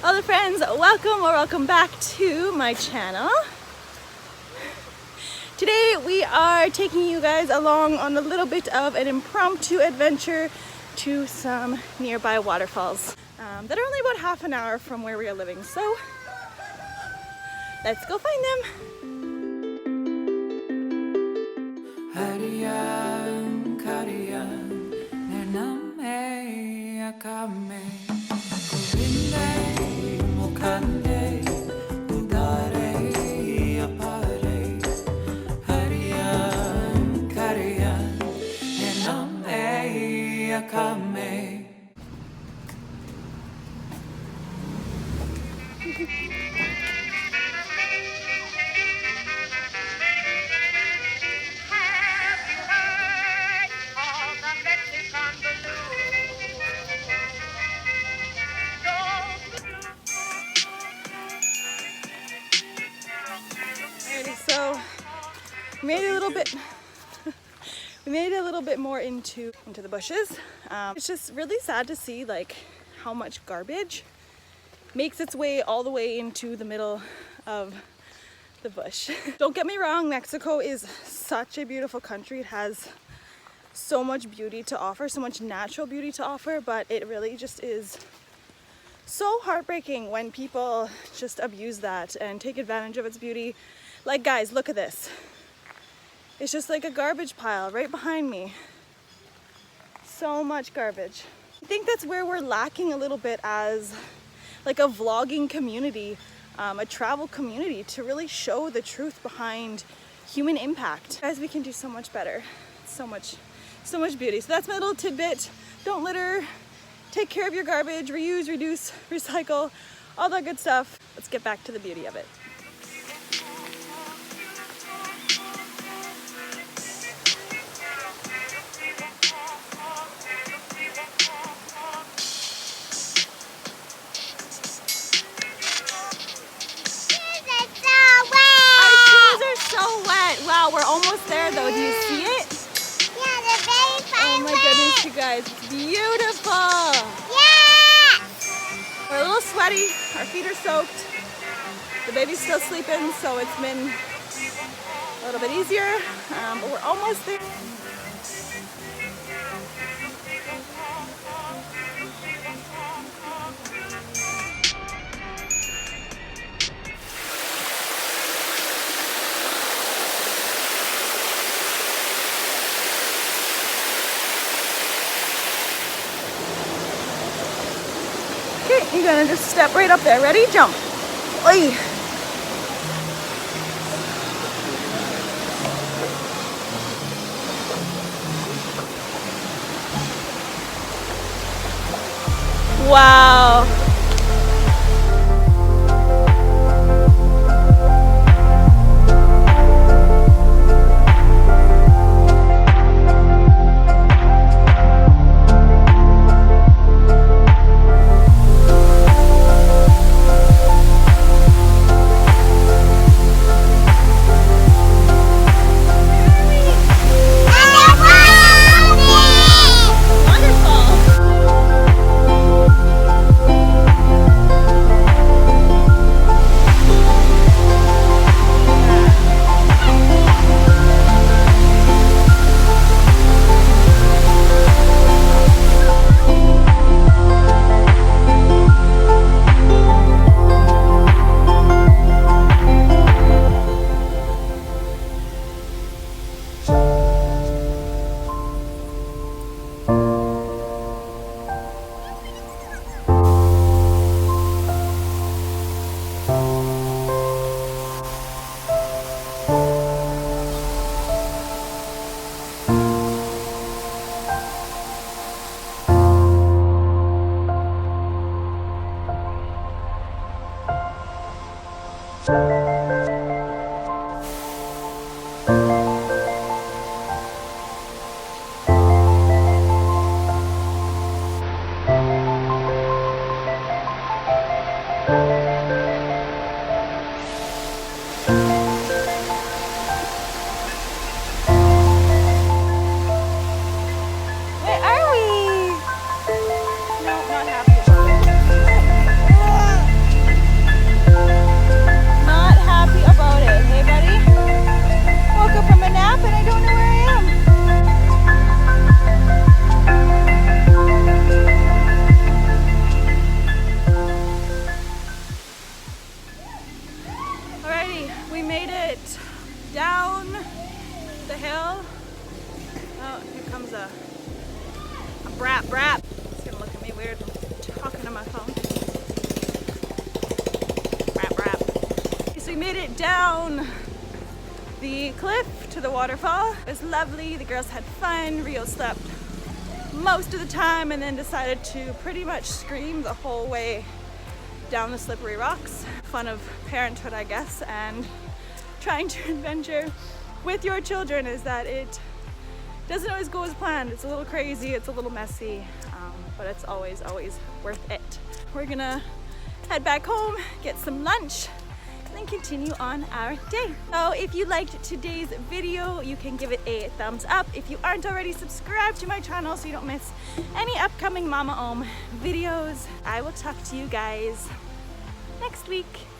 Other friends, welcome back to my channel. Today we are taking you guys along on a little bit of an impromptu adventure to some nearby waterfalls that are only about half an hour from where we are living. So let's go find them. So we made it a little bit more into the bushes. It's just really sad to see like how much garbage makes its way all the way into the middle of the bush. Don't get me wrong, Mexico is such a beautiful country. It has so much beauty to offer, so much natural beauty to offer, but it really just is so heartbreaking when people just abuse that and take advantage of its beauty. Like, guys, look at this. It's just like a garbage pile right behind me. So much garbage. I think that's where we're lacking a little bit as like a vlogging community, a travel community, to really show the truth behind human impact. Guys, we can do so much better. So much beauty. So that's my little tidbit. Don't litter, take care of your garbage, reuse, reduce, recycle, all that good stuff. Let's get back to the beauty of it. Wow, we're almost there though. Do you see it? Yeah, they're very fine. Oh my goodness, you guys. It's beautiful. Yeah! We're a little sweaty. Our feet are soaked. The baby's still sleeping, so it's been a little bit easier. But we're almost there. Okay, you're gonna just step right up there. Ready? Jump. Oy. Wow. made it down the cliff to the waterfall. It was lovely. The girls had fun. Rio slept most of the time and then decided to pretty much scream the whole way down the slippery rocks. Fun of parenthood, I guess, and trying to adventure with your children is that it doesn't always go as planned. It's a little crazy, it's a little messy, but it's always worth it. We're gonna head back home, get some lunch, and then continue on our day. So if you liked today's video, you can give it a thumbs up. If you aren't already, subscribe to my channel so you don't miss any upcoming Mama Om videos. I will talk to you guys next week.